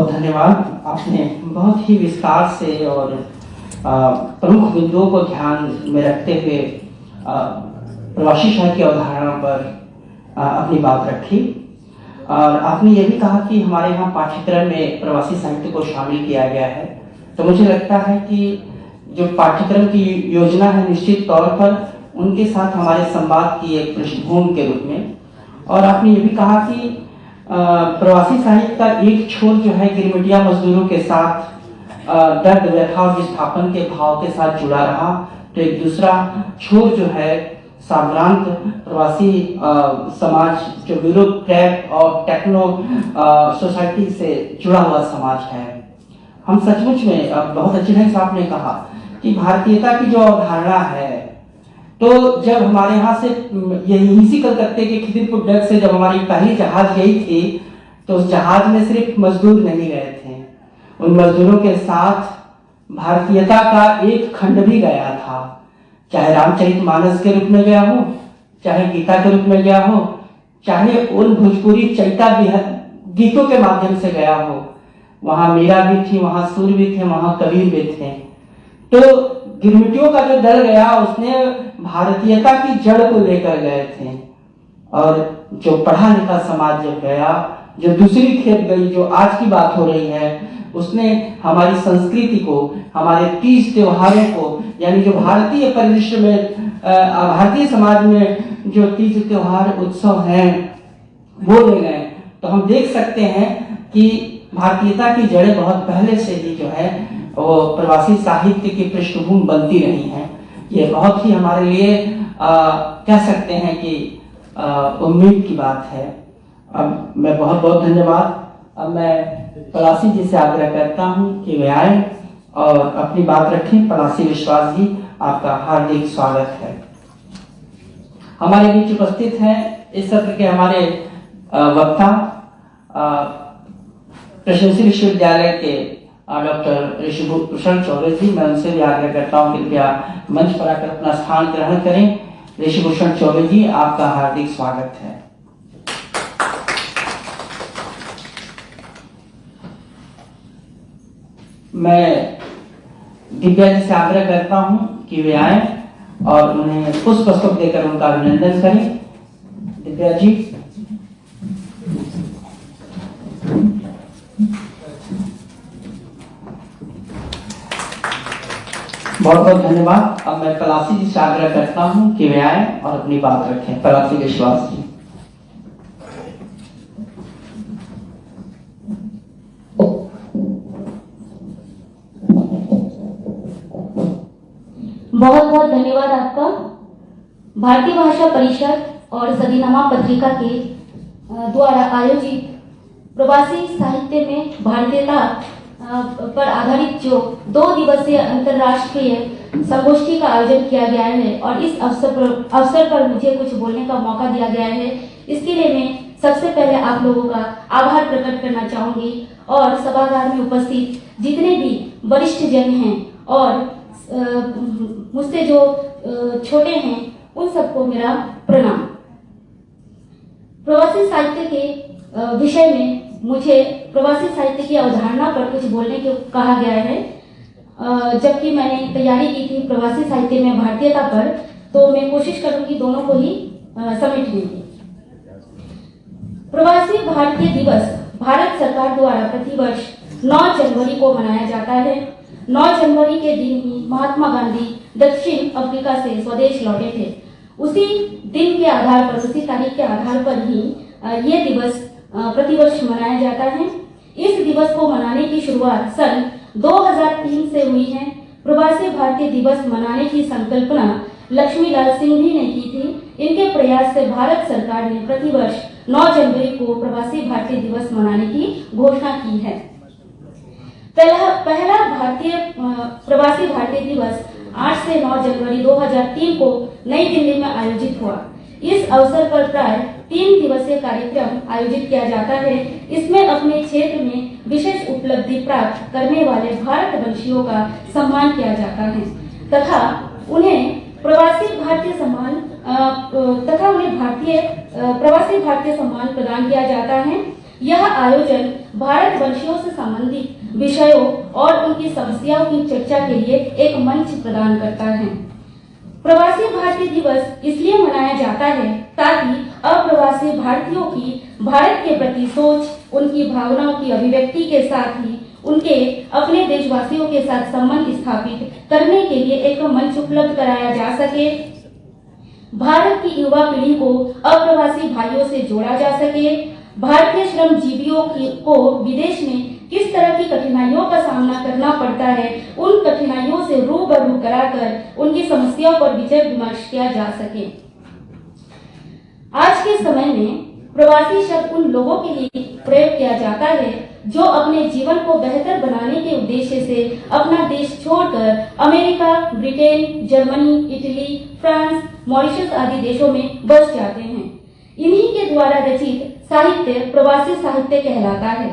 बहुत धन्यवाद। आपने बहुत ही विस्तार से और प्रमुख बिंदुओं को ध्यान में रखते हुए प्रवासी साहित्य की अवधारणा पर अपनी बात रखी और आपने ये भी कहा कि हमारे यहाँ पाठ्यक्रम में प्रवासी साहित्य को शामिल किया गया है। तो मुझे लगता है कि जो पाठ्यक्रम की योजना है निश्चित तौर पर उनके साथ हमारे संवाद की एक पृष्ठभूमि के रूप में, और आपने ये भी कहा कि प्रवासी साहित्य का एक छोर जो है गिरमिटिया मजदूरों के साथ दर्द व्यथा और विस्थापन के भाव के साथ जुड़ा रहा, तो एक दूसरा छोर जो है साम्रांत प्रवासी समाज जो ब्यूरोक्रेट और टेक्नो सोसाइटी से जुड़ा हुआ समाज है। हम सचमुच में बहुत अच्छे ढंग से आपने कहा कि भारतीयता की जो अवधारणा है, तो जब हमारे यहाँ से यहीं से कलकत्ते के खिदिरपुर डक से जब हमारी पहली जहाज गई थी, तो उस जहाज में सिर्फ मजदूर नहीं गए थे, उन मजदूरों के साथ भारतीयता का एक खंड भी गया था। चाहे रामचरितमानस के रूप में गया हो, चाहे गीता के रूप में गया हो, चाहे उन भोजपुरी चैता गीतों के माध्यम से गया हो। वहां मीरा भी थी, वहां सूर भी थे, वहां कबीर भी थे। तो गिरमिटियों का जो दल गया उसने भारतीयता की जड़ को लेकर गए थे, और जो पढ़ा लिखा समाज जब गया, जो दूसरी खेप गई, जो आज की बात हो रही है, उसने हमारी संस्कृति को, हमारे तीज त्योहारों को, यानी जो भारतीय परिदृश्य में भारतीय समाज में जो तीज त्योहार उत्सव हैं वो ले गए। तो हम देख सकते हैं कि भारतीयता की जड़ें बहुत पहले से ही जो है वो प्रवासी साहित्य की पृष्ठभूमि बनती रही हैं। ये बहुत ही हमारे लिए कह सकते हैं कि उम्मीद की बात है। अब मैं बहुत बहुत धन्यवाद। अब मैं पलासी जी से आग्रह करता हूं कि वे आए और अपनी बात रखें। पलासी विश्वास जी, आपका हार्दिक स्वागत है। हमारे बीच उपस्थित हैं इस सत्र के हमारे वक्ता प्रशंसी विश्वविद्यालय के डॉक्टर ऋषिभूषण चौबे जी। मैं उनसे भी आग्रह करता हूं कि कृपया मंच पर आकर अपना स्थान ग्रहण करें। ऋषिभूषण चौबे जी, आपका हार्दिक स्वागत है। मैं दिव्या जी से आग्रह करता हूं कि वे आए और उन्हें पुष्पस्तक देकर उनका अभिनंदन करें। दिव्या जी। बहुत बहुत धन्यवाद। अब मैं पलासी जी से आग्रह करता हूं कि वे आए और अपनी बात रखें। पलासी विश्वास जी। बहुत बहुत धन्यवाद आपका। भारतीय भाषा परिषद और सदीनामा पत्रिका के द्वारा आयोजित प्रवासी साहित्य में भारतीयता पर आधारित जो 2 दिवसीय अंतर्राष्ट्रीय संगोष्ठी का आयोजन किया गया है और इस अवसर पर मुझे कुछ बोलने का मौका दिया गया है, इसके लिए मैं सबसे पहले आप लोगों का आभार प्रकट करना चाहूंगी और सभागार में उपस्थित जितने भी वरिष्ठ जन हैं और मुझसे जो छोटे हैं उन सबको मेरा प्रणाम। प्रवासी साहित्य के विषय में मुझे प्रवासी साहित्य की अवधारणा पर कुछ बोलने को कहा गया है। जबकि मैंने तैयारी की थी प्रवासी साहित्य में भारतीयता पर, तो मैं कोशिश करूंगी दोनों को ही समेटने की। प्रवासी भारतीय दिवस भारत सरकार द्वारा प्रतिवर्ष 9 जनवरी को मनाया जाता है। 9 जनवरी के दिन ही महात्मा गांधी दक्षिण अफ्रीका से स्वदेश लौटे थे। उसी दिन के आधार पर, उसी तारीख के आधार पर ही ये दिवस प्रतिवर्ष मनाया जाता है। इस दिवस को मनाने की शुरुआत सन 2003 से हुई है। प्रवासी भारतीय दिवस मनाने की संकल्पना लक्ष्मीलाल सिंघवी ने की थी। इनके प्रयास से भारत सरकार ने प्रतिवर्ष 9 जनवरी को प्रवासी भारतीय दिवस मनाने की घोषणा की है। पहला भारतीय प्रवासी भारतीय दिवस 8 से 9 जनवरी 2003 को नई दिल्ली में आयोजित हुआ। इस अवसर पर प्राय 3 दिवसीय कार्यक्रम आयोजित किया जाता है। इसमें अपने क्षेत्र में विशेष उपलब्धि प्राप्त करने वाले भारतवंशियों का सम्मान किया जाता है तथा उन्हें प्रवासी भारतीय सम्मान प्रदान किया जाता है। यह आयोजन भारतवर्षियों से संबंधित विषयों और उनकी समस्याओं की चर्चा के लिए एक मंच प्रदान करता है। प्रवासी भारतीय दिवस इसलिए मनाया जाता है ताकि अप्रवासी भारतीयों की भारत के प्रति सोच, उनकी भावनाओं की अभिव्यक्ति के साथ ही उनके अपने देशवासियों के साथ संबंध स्थापित करने के लिए एक मंच उपलब्ध कराया जा सके, भारत की युवा पीढ़ी को अप्रवासी भाइयों से जोड़ा जा सके, भारतीय श्रमजीवियों को विदेश में किस तरह की कठिनाइयों का सामना करना पड़ता है, उन कठिनाइयों से रूबरू कराकर उनकी समस्याओं पर विचार विमर्श किया जा सके। आज के समय में प्रवासी शब्द उन लोगों के लिए प्रयोग किया जाता है जो अपने जीवन को बेहतर बनाने के उद्देश्य से अपना देश छोड़कर America, Britain, Germany, Italy, France, Mauritius आदि देशों में बस जाते हैं। इन्हीं के द्वारा रचित साहित्य प्रवासी साहित्य कहलाता है।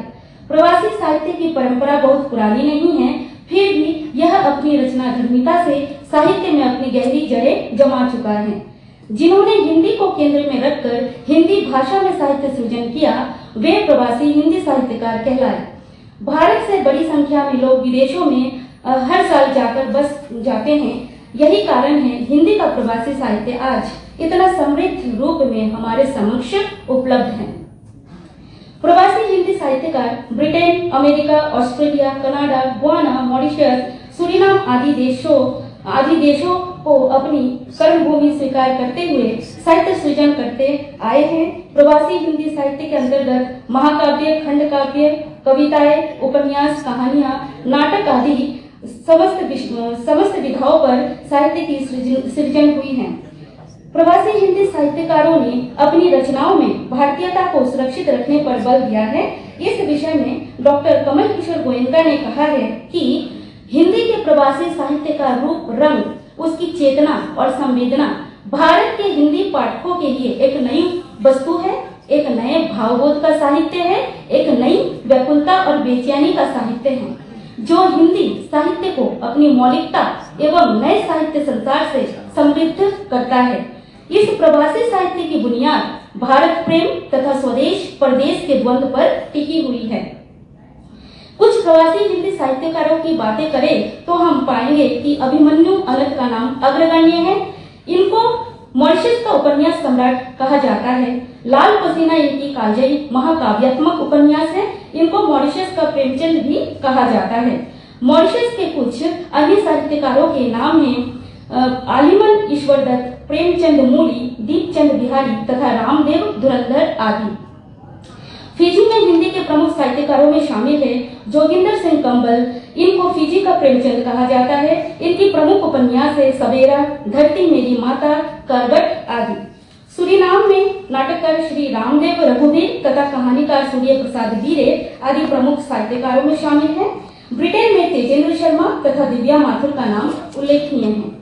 प्रवासी साहित्य की परंपरा बहुत पुरानी नहीं है, फिर भी यह अपनी रचनाधर्मिता से साहित्य में अपनी गहरी जड़ें जमा चुका है। जिन्होंने हिंदी को केंद्र में रखकर हिंदी भाषा में साहित्य सृजन किया, वे प्रवासी हिंदी साहित्यकार कहलाए। भारत से बड़ी संख्या में लोग विदेशों में हर साल जाकर बस जाते हैं। यही कारण है हिंदी का प्रवासी साहित्य आज इतना समृद्ध रूप में हमारे समक्ष उपलब्ध है। प्रवासी हिंदी साहित्यकार Britain, America, Australia, Canada, Guyana, Mauritius, Suriname आदि देशों को अपनी कर्मभूमि स्वीकार करते हुए साहित्य सृजन करते आए हैं। प्रवासी हिंदी साहित्य के अंतर्गत महाकाव्य, खंड काव्य, कविताएं, उपन्यास, कहानियां, नाटक आदि समस्त विधाओं पर साहित्य की सृजन हुई है। प्रवासी हिंदी साहित्यकारों ने अपनी रचनाओं में भारतीयता को सुरक्षित रखने पर बल दिया है। इस विषय में डॉक्टर कमल किशोर गोयनका ने कहा है कि हिंदी के प्रवासी साहित्य का रूप, रंग, उसकी चेतना और संवेदना भारत के हिंदी पाठकों के लिए एक नई वस्तु है, एक नए भावबोध का साहित्य है, एक नई व्याकुलता और बेचैनी का साहित्य है, जो हिंदी साहित्य को अपनी मौलिकता एवं नए साहित्य संसार से समृद्ध करता है। इस प्रवासी साहित्य की बुनियाद भारत प्रेम तथा स्वदेश परदेश के द्वंद्व पर टिकी हुई है। कुछ प्रवासी हिंदी साहित्यकारों की बातें करें तो हम पाएंगे कि अभिमन्यु अनंत का नाम अग्रगण्य है। इनको मॉरिशस का उपन्यास सम्राट कहा जाता है। लाल पसीना इनकी कालजयी महाकाव्यात्मक उपन्यास है। इनको मॉरिशस का प्रेमचंद भी कहा जाता है। मॉरिशस के कुछ अन्य साहित्यकारों के नाम हैं आलिमन ईश्वर दत्त, प्रेमचंद मूली, दीपचंद बिहारी तथा रामदेव धुरंधर आदि। फिजी में हिंदी के प्रमुख साहित्यकारों में शामिल है जोगिंदर सिंह कंबल। इनको फिजी का प्रेमचंद कहा जाता है। इनकी प्रमुख उपन्यास है सवेरा, धरती मेरी माता, करवट आदि। सूरीनाम में नाटककार श्री रामदेव रघुवीर तथा कहानीकार सूर्य प्रसाद बीरे आदि प्रमुख साहित्यकारों में शामिल हैं। ब्रिटेन में तेजेंद्र शर्मा तथा दिव्या माथुर का नाम उल्लेखनीय है।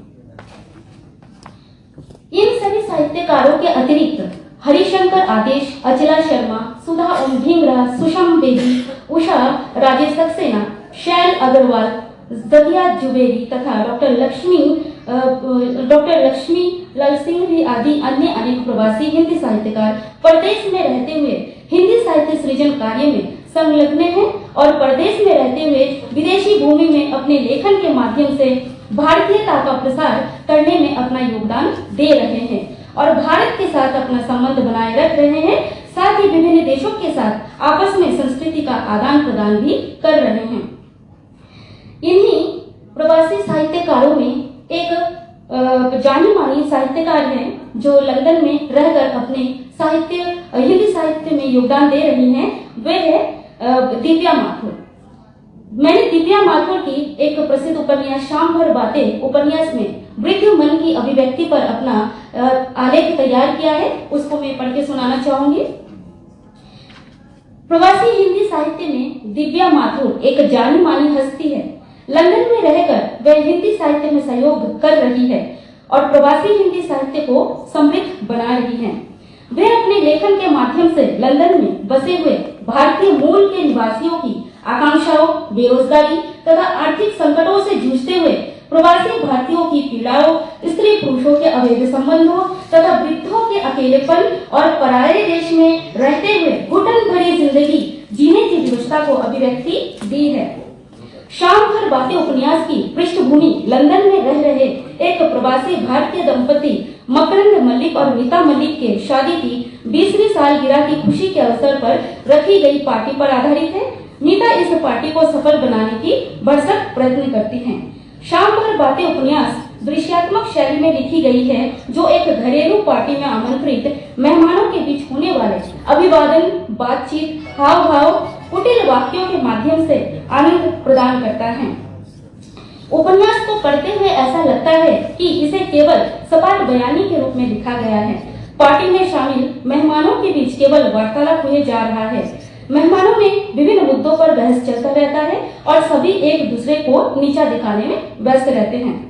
इन सभी साहित्यकारों के अतिरिक्त हरिशंकर आदेश, अचला शर्मा, सुधा ओम ढींगरा, सुषम बेदी, उषा राजेश सक्सेना, शैल अग्रवाल, जदिया जुबेरी तथा डॉक्टर लक्ष्मी लाल सिंह भी आदि अन्य अनेक प्रवासी हिंदी साहित्यकार परदेश में रहते हुए हिंदी साहित्य सृजन कार्य में संलग्न हैं और परदेश में रहते हुए विदेशी भूमि में अपने लेखन के माध्यम से भारतीयता का प्रसार करने में अपना योगदान दे रहे हैं और भारत के साथ अपना संबंध बनाए रख रहे हैं। साथ ही विभिन्न देशों के साथ आपस में संस्कृति का आदान प्रदान भी कर रहे हैं। इन्हीं प्रवासी साहित्यकारों में एक जानी मानी साहित्यकार हैं जो लंदन में रहकर अपने हिंदी साहित्य में योगदान दे रही हैं। वे है दिव्या माथुर। मैंने दिव्या माथुर की एक प्रसिद्ध उपन्यास शाम भर बातें उपन्यास में वृद्ध मन की अभिव्यक्ति पर अपना आलेख तैयार किया है, उसको मैं पढ़ के सुनाना चाहूंगी। प्रवासी हिंदी साहित्य में दिव्या माथुर एक जानी मानी हस्ती है। लंदन में रहकर वह हिंदी साहित्य में सहयोग कर रही है और प्रवासी हिंदी साहित्य को समृद्ध बना रही है। वे अपने लेखन के माध्यम से लंदन में बसे हुए भारतीय मूल के निवासियों की आकांक्षाओं, बेरोजगारी तथा आर्थिक संकटों से जूझते हुए प्रवासी भारतीयों की पीड़ाओं, स्त्री पुरुषों के अवैध संबंधों, तथा वृद्धों के अकेलेपन और पराये देश में रहते हुए घुटन भरी जिंदगी जीने की विवशता को अभिव्यक्ति दी है। शाम भर बातें उपन्यास की पृष्ठभूमि लंदन में रह रहे एक प्रवासी भारतीय दंपति मकरंद मलिक और मीता मलिक के शादी की 20वीं सालगिरह की खुशी के अवसर पर रखी गई पार्टी पर आधारित है। मीता इस पार्टी को सफल बनाने की भरसक प्रयत्न करती हैं। शाम भर बातें उपन्यास दृश्यात्मक शैली में लिखी गई है, जो एक घरेलू पार्टी में आमंत्रित मेहमानों के बीच होने वाले अभिवादन, बातचीत, हाव भाव, कुटिल वाक्यों के माध्यम से आनंद प्रदान करता है। उपन्यास को पढ़ते हुए ऐसा लगता है कि इसे केवल सपाट बयानी के रूप में लिखा गया है। पार्टी में शामिल मेहमानों के बीच केवल वार्तालाप हुए जा रहा है। मेहमानों में विभिन्न मुद्दों पर बहस चलता रहता है और सभी एक दूसरे को नीचा दिखाने में व्यस्त रहते हैं।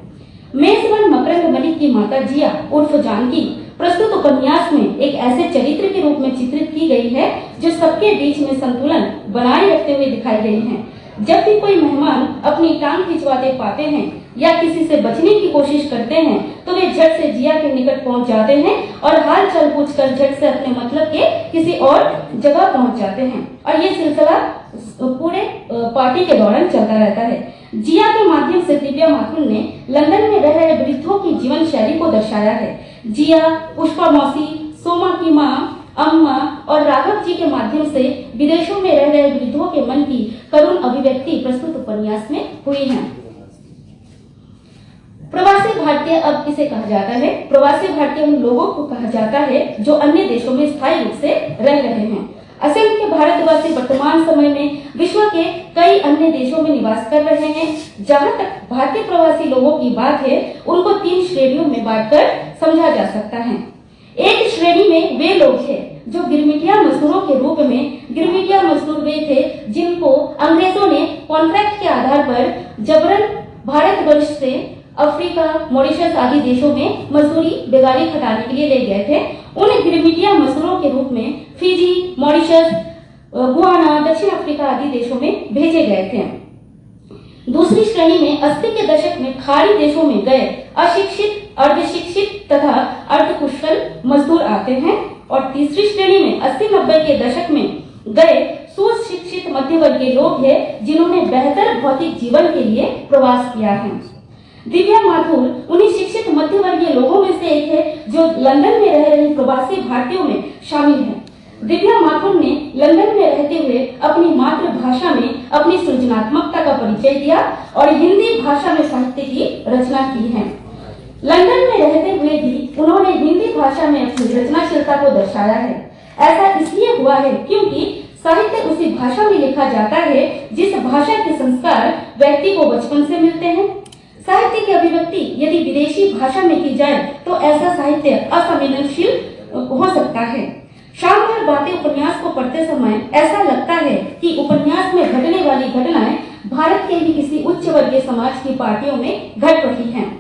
मेजबान मकरंद मलिक की माता जिया उर्फ जानकी प्रस्तुत उपन्यास में एक ऐसे चरित्र के रूप में चित्रित की गई है जो सबके बीच में संतुलन बनाए रखते हुए दिखाई गई है। जब भी कोई मेहमान अपनी टांग खिंचवाते पाते हैं या किसी से बचने की कोशिश करते हैं तो वे झट से जिया के निकट पहुंच जाते हैं और हाल चाल पूछकर झट से अपने मतलब के किसी और जगह पहुंच जाते हैं और ये सिलसिला पूरे पार्टी के दौरान चलता रहता है। जिया के माध्यम से दिव्या माथुर ने लंदन में रह रहे वृद्धों की जीवन शैली को दर्शाया है। जिया, पुष्पा मौसी, सोमा की माँ, अम्मा और राघव जी के माध्यम से विदेशों में रह रहे वृद्धों के मन की करुण अभिव्यक्ति प्रस्तुत उपन्यास में हुई है। प्रवासी भारतीय अब किसे कहा जाता है? प्रवासी भारतीय उन लोगों को कहा जाता है जो अन्य देशों में स्थायी रूप से रह रहे हैं। असंख्य भारतवासी वर्तमान समय में विश्व के कई अन्य देशों में निवास कर रहे हैं। जहां तक भारतीय प्रवासी लोगों की बात है, उनको 3 श्रेणियों में बांटकर समझा जा सकता है। एक श्रेणी में वे लोग हैं जो गिरमिटिया मजदूरों के रूप में गिरमिटिया मजदूर वे थे जिनको अंग्रेजों ने कॉन्ट्रैक्ट के आधार पर जबरन भारतवर्ष से अफ्रीका, मॉरिशस आदि देशों में मजदूरी बेगारी खटाने के लिए ले गए थे। उन गिरमिटिया मजदूरों के रूप में फिजी, मॉरिशस, गुआना, दक्षिण अफ्रीका आदि देशों में भेजे गए थे। दूसरी श्रेणी में 80 के दशक में खाड़ी देशों में गए अशिक्षित, अर्धशिक्षित तथा अर्धकुशल मजदूर आते हैं और तीसरी श्रेणी में 80-90 के दशक में गए सुशिक्षित मध्यवर्गीय लोग हैं जिन्होंने बेहतर भौतिक जीवन के लिए प्रवास किया है। दिव्या माथुर उन्हीं शिक्षित मध्यवर्गीय लोगों में से एक है जो लंदन में रह रहे प्रवासी भारतीयों में शामिल है। दिव्या माथुर ने लंदन में रहते हुए अपनी मातृभाषा में अपनी सृजनात्मकता का परिचय दिया और हिंदी भाषा में साहित्य की रचना की है। लंदन में रहते हुए भी उन्होंने हिंदी भाषा में अपनी रचनाशीलता को दर्शाया है। ऐसा इसलिए हुआ है क्योंकि साहित्य उसी भाषा में लिखा जाता है जिस भाषा के संस्कार व्यक्ति को बचपन से मिलते हैं। साहित्य की अभिव्यक्ति यदि विदेशी भाषा में की जाए तो ऐसा साहित्य असंवेदनशील हो सकता है। शाम भर बातें उपन्यास को पढ़ते समय ऐसा लगता है कि उपन्यास में घटने वाली घटनाएं भारत के ही किसी उच्च वर्गीय समाज की पार्टियों में घट रही हैं।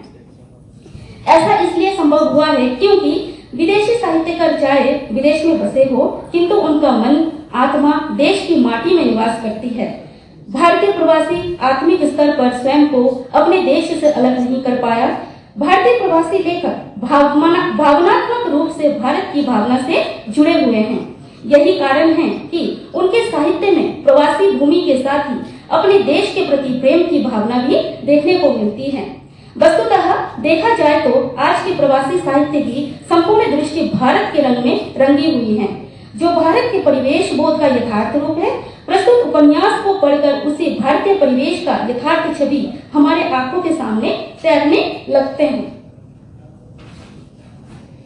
ऐसा इसलिए संभव हुआ है क्योंकि विदेशी साहित्यकार चाहे विदेश में बसे हो किंतु उनका मन, आत्मा देश की माटी में निवास करती है। भारतीय प्रवासी आत्मिक स्तर पर स्वयं को अपने देश से अलग नहीं कर पाया। भारतीय प्रवासी लेखक भावनात्मक रूप से भारत की भावना से जुड़े हुए हैं। यही कारण है कि उनके साहित्य में प्रवासी भूमि के साथ ही अपने देश के प्रति प्रेम की भावना भी देखने को मिलती है। वस्तुतः देखा जाए तो आज के प्रवासी साहित्य की संपूर्ण दृष्टि भारत के रंग में रंगी हुई है, जो भारत के परिवेश बोध का यथार्थ रूप है। प्रस्तुत उपन्यास को पढ़कर उसी भारतीय परिवेश का यथार्थ छवि हमारे आंखों के सामने तैरने लगते हैं।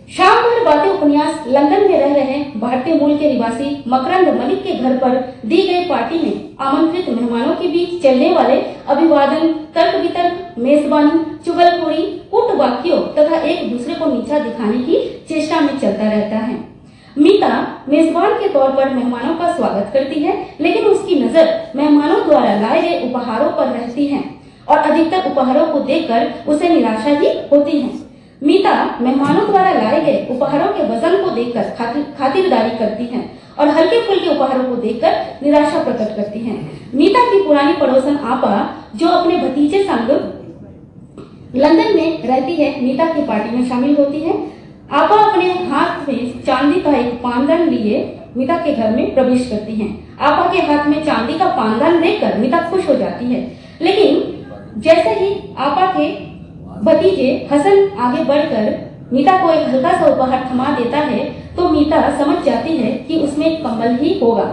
शाम भर बातें उपन्यास लंदन में रह रहे भारतीय मूल के निवासी मकरंद मलिक के घर पर दी गई पार्टी में आमंत्रित मेहमानों के बीच चलने वाले अभिवादन, तर्क वितर्क, मेजबानी, चुगलखोरी, कूट वाक्यों तथा एक दूसरे को नीचा दिखाने की चेष्टा में चलता रहता है। मीता मेजबान के तौर पर मेहमानों का स्वागत करती है, लेकिन उसकी नजर मेहमानों द्वारा लाए गए उपहारों पर रहती है और अधिकतर उपहारों को देखकर उसे निराशा ही होती है। मीता मेहमानों द्वारा लाए गए उपहारों के वजन को देखकर खातिरदारी करती है और हल्के फुल्के उपहारों को देखकर निराशा प्रकट करती है। मीता की पुरानी पड़ोसन आपा, जो अपने भतीजे संग लंदन में रहती है, मीता की पार्टी में शामिल होती है। आपा अपने हाथ में चांदी का एक पानदान लिए मीता के घर में प्रवेश करती हैं। आपा के हाथ में चांदी का पानदान देखकर मीता खुश हो जाती है, लेकिन जैसे ही आपा के भतीजे हसन आगे बढ़कर मीता को एक हल्का सा उपहार थमा देता है तो मीता समझ जाती है कि उसमें एक कम्बल ही होगा।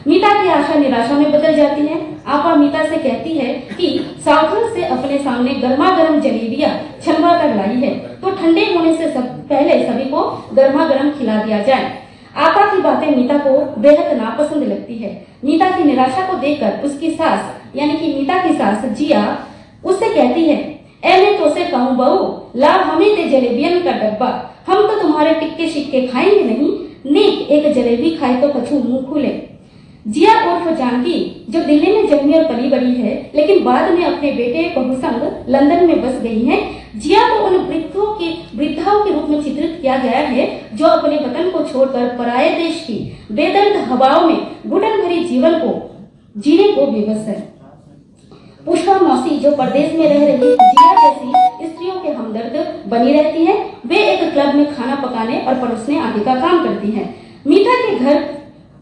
मीता की आशा निराशा में बदल जाती है। आपा मीता से कहती है कि सावधान से अपने सामने गर्मा गर्म जलेबियां छनवा कर लाई है तो ठंडे होने से पहले सभी को गर्मा गर्म खिला दिया जाए। आपा की बातें मीता को बेहद नापसंद लगती है। मीता की निराशा को देखकर उसकी सास यानी कि मीता की सास जिया उससे कहती है, ए मैं तो से कहूँ बहू, ला हमें ते जलेबियन का डब्बा, हम तो तुम्हारे टिक्के शिक्के खाएंगे नहीं, नेक एक जलेबी खाए तो कछु मुंह खुले। जिया उर्फ जानकी जो दिल्ली में जन्मी और पली बड़ी है लेकिन बाद में अपने बेटे बहू संग लंदन में बस गई है। जिया को उन वृद्धाओं के रूप में चित्रित किया गया है जो अपने वतन को छोड़कर पराये देश की बेदर्द हवाओं में घुटन भरी जीवन को जीने को विवश है। पुष्पा मौसी जो परदेश में रह रही जिया जैसी स्त्रियों के हमदर्द बनी रहती है। वे एक क्लब में खाना पकाने और परोसने आदि का काम करती है। मीता के घर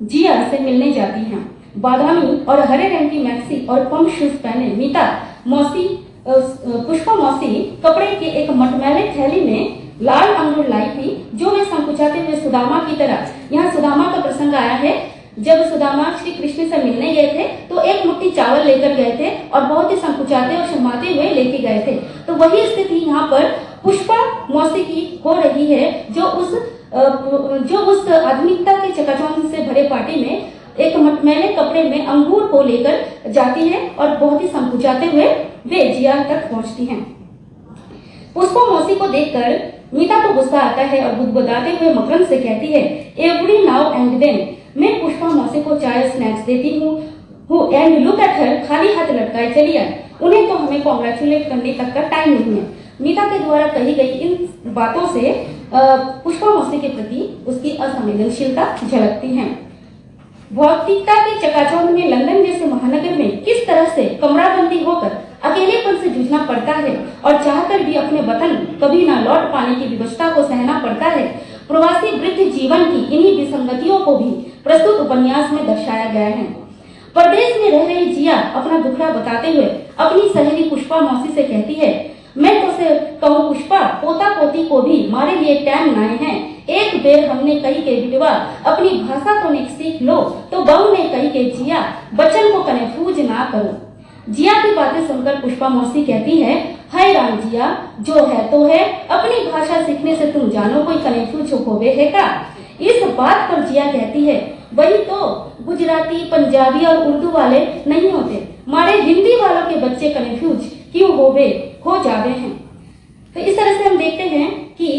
जिया से मिलने जाती हैं। बादामी और हरे रंग की मैक्सी और पंप शूज पहने मीता मौसी पुष्पा मौसी कपड़े के एक मटमैले थैली में लाल अंगूर लाई थी जो वे संकुचाते हुए सुदामा की तरह, यहाँ सुदामा का प्रसंग आया है, जब सुदामा श्री कृष्ण से मिलने गए थे तो एक मुट्ठी चावल लेकर गए थे और बहुत ही संकुचाते और शर्माते हुए लेके गए थे। तो वही स्थिति यहाँ पर पुष्पा मौसी की हो रही है जो उस आधुनिकता के चकाचौंध से भरे पार्टी में एक मटमैले कपड़े में अंगूर को लेकर जाती है और बहुत ही संकुचाते हुए वे जिया तक पहुंचती हैं। पुष्पा मौसी को देखकर मीता को गुस्सा आता है और बुदबुदाते हुए मकरंद से कहती है, एवरी नाउ एंड देन मैं पुष्पा मौसी को चाय स्नैक्स देती हूँ एंड लुक एट हर, खाली हाथ लटकाए चली आए, उन्हें तो हमें कॉन्ग्रेचुलेट करने तक का टाइम नहीं है। मीता के द्वारा कही गई इन बातों से पुष्पा मौसी के प्रति उसकी असंवेदनशीलता झलकती है। भौतिकता के चकाचौंध में लंदन जैसे महानगर में किस तरह से कमराबंदी होकर अकेलेपन से जूझना पड़ता है और चाहकर भी अपने वतन कभी ना लौट पाने की विवशता को सहना पड़ता है। प्रवासी वृद्ध जीवन की इन्हीं विसंगतियों को भी प्रस्तुत उपन्यास में दर्शाया गया है। परदेश में रह रही जिया अपना दुखड़ा बताते हुए अपनी सहेली पुष्पा मौसी से कहती है, मैं तो से कहूँ पुष्पा, पोता पोती को भी मारे लिए टाइम नाए हैं। एक बेर हमने कही के बिटवा अपनी भाषा को नेक सीख लो तो बहू ने कही के जिया बच्चन को कन्फ्यूज ना करो। जिया की बातें सुनकर पुष्पा मौसी कहती है, हाय राम जिया, जो है तो है, अपनी भाषा सीखने से तुम जानो कोई कन्फ्यूज होवे है का। इस बात पर जिया कहती है, वही तो गुजराती पंजाबी और उर्दू वाले नहीं होते, मारे हिंदी वालों के बच्चे कन्फ्यूज क्यों हो जावे हैं। तो इस तरह से हम देखते हैं कि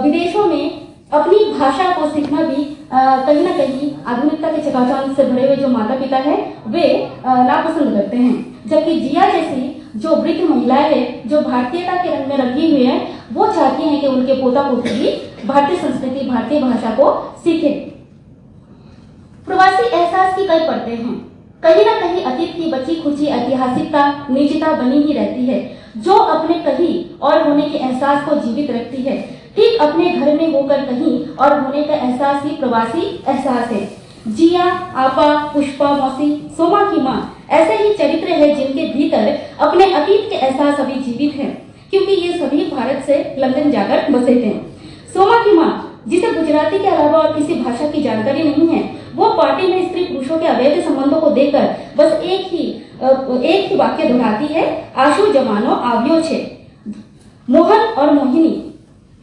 विदेशों में अपनी भाषा को सीखना भी कहीं ना कहीं आधुनिकता के चकाचौंध से भरे हुए जो माता पिता है वे नापसंद करते हैं, जबकि जिया जैसी जो वृद्ध महिलाएं है जो भारतीयता के रंग में रंगी हुई है वो चाहती हैं कि उनके पोता पोती भी भारतीय संस्कृति भारतीय भाषा को सीखे। प्रवासी एहसास की कई परतें हैं। कहीं ना कहीं अतीत की बची खुची ऐतिहासिकता निजता बनी ही रहती है जो अपने कहीं और होने के एहसास को जीवित रखती है। ठीक अपने घर में होकर कहीं और होने का एहसास ही प्रवासी एहसास है। जिया, आपा, पुष्पा मौसी, सोमा की माँ ऐसे ही चरित्र है जिनके भीतर अपने अतीत के एहसास अभी जीवित हैं, क्योंकि ये सभी भारत से लंदन जाकर बसे थे। सोमा की माँ जिसे गुजराती के अलावा और किसी भाषा की जानकारी नहीं है, वो पार्टी में स्त्री पुरुषों के अवैध संबंधों को देखकर बस एक ही वाक्य दोहराती है, आशु जमानो आव्यो छे। मोहन और मोहिनी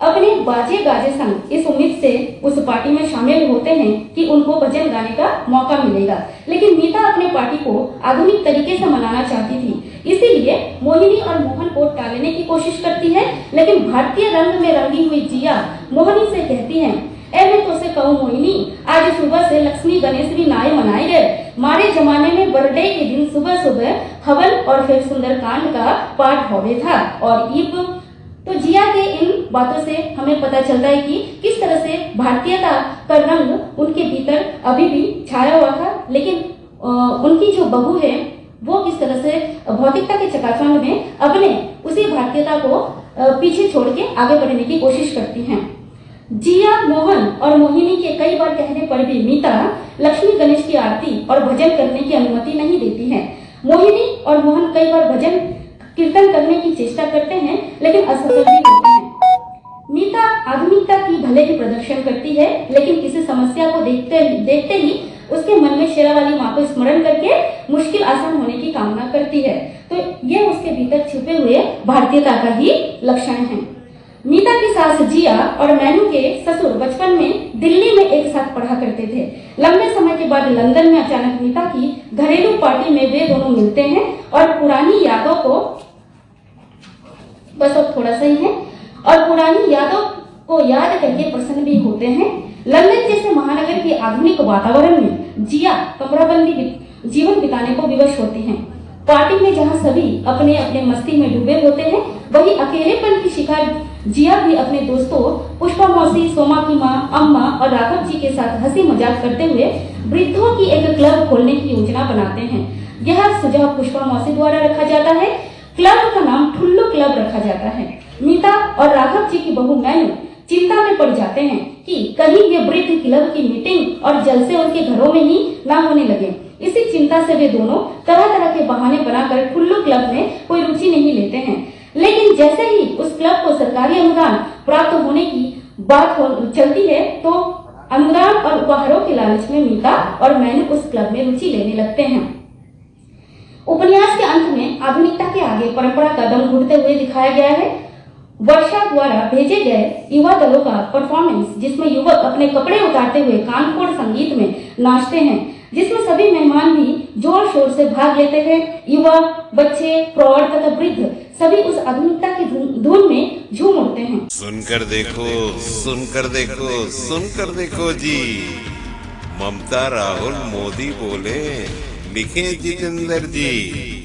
अपने बाजे गाजे संग इस उम्मीद से उस पार्टी में शामिल होते हैं कि उनको भजन गाने का मौका मिलेगा, लेकिन मीता अपने पार्टी को आधुनिक तरीके से मनाना चाहती थी, इसीलिए मोहिनी और मोहन को टालने की कोशिश करती है। लेकिन भारतीय रंग में रंगी हुई जिया मोहिनी से कहती है, मैं तो से कहूँ मोहिनी, आज सुबह से लक्ष्मी गणेश भी नाए मनाए गए। हमारे जमाने में बर्थडे के दिन सुबह सुबह हवन और फिर सुंदरकांड का पाठ होवे था और ईब। तो जिया के इन बातों से हमें पता चलता है कि किस तरह से भारतीयता का रंग उनके भीतर अभी भी छाया हुआ था, लेकिन उनकी जो बहू है वो किस तरह से भौतिकता के चकाचौंध में अपने उसी भारतीयता को पीछे छोड़ के आगे बढ़ने की कोशिश करती हैं। जिया, मोहन और मोहिनी के कई बार कहने पर भी मीता लक्ष्मी गणेश की आरती और भजन करने की अनुमति नहीं देती है। मोहिनी और मोहन कई बार भजन कीर्तन करने की चेष्टा करते हैं लेकिन असफल भी होते हैं। मीता आधुनिकता की भले ही प्रदर्शन करती है लेकिन किसी समस्या को देखते ही उसके मन में शेरावाली माँ को स्मरण करके मुश्किल आसान होने की कामना करती है। तो ये उसके भीतर छुपे हुए भारतीयता का ही लक्षण है। मीता की सास जिया और मैनू के ससुर बचपन में दिल्ली में एक साथ पढ़ा करते थे। लंबे समय के बाद लंदन में अचानक मीता की घरेलू पार्टी में वे दोनों मिलते हैं और पुरानी यादों को बस अब थोड़ा सा ही है और पुरानी यादों को याद करके प्रसन्न भी होते हैं। लंदन जैसे महानगर के आधुनिक वातावरण में जिया कमराबंदी जीवन बिताने को विवश होती हैं। पार्टी में जहां सभी अपने अपने मस्ती में डूबे होते हैं, वही अकेलेपन की शिकार जिया भी अपने दोस्तों पुष्पा मौसी, सोमा की माँ, अम्मा और राघव जी के साथ हंसी मजाक करते हुए वृद्धों की एक क्लब खोलने की योजना बनाते हैं। यह सुझाव पुष्पा मौसी द्वारा रखा जाता है। क्लब का नाम ठुल्लू क्लब रखा जाता है। मीता और राघव जी की बहू मैनू चिंता में पड़ जाते हैं कि कहीं ये वृद्ध क्लब की मीटिंग और जलसे उनके घरों में ही ना होने लगे। इसी चिंता से वे दोनों तरह तरह के बहाने बनाकर ठुल्लू क्लब में कोई रुचि नहीं लेते हैं। लेकिन जैसे ही उस क्लब को सरकारी अनुदान प्राप्त होने की बात चलती है तो अनुदान और उपहारों के लालच में मीता और मैनू उस क्लब में रुचि लेने लगते हैं। उपन्यास के अंत में आधुनिकता के आगे परंपरा का दम घुटते हुए दिखाया गया है। वर्षा द्वारा भेजे गए युवा दलों का परफॉर्मेंस, जिसमें युवक अपने कपड़े उतारते हुए कानफोड़ संगीत में नाचते हैं, जिसमें सभी मेहमान भी जोर शोर से भाग लेते हैं। युवा, बच्चे, प्रौढ़ तथा वृद्ध सभी उस आधुनिकता की धुन में झूम उठते हैं। सुनकर देखो, सुनकर देखो, सुनकर देखो जी। ममता राहुल मोदी बोले, लिखे जितेंद्र जी।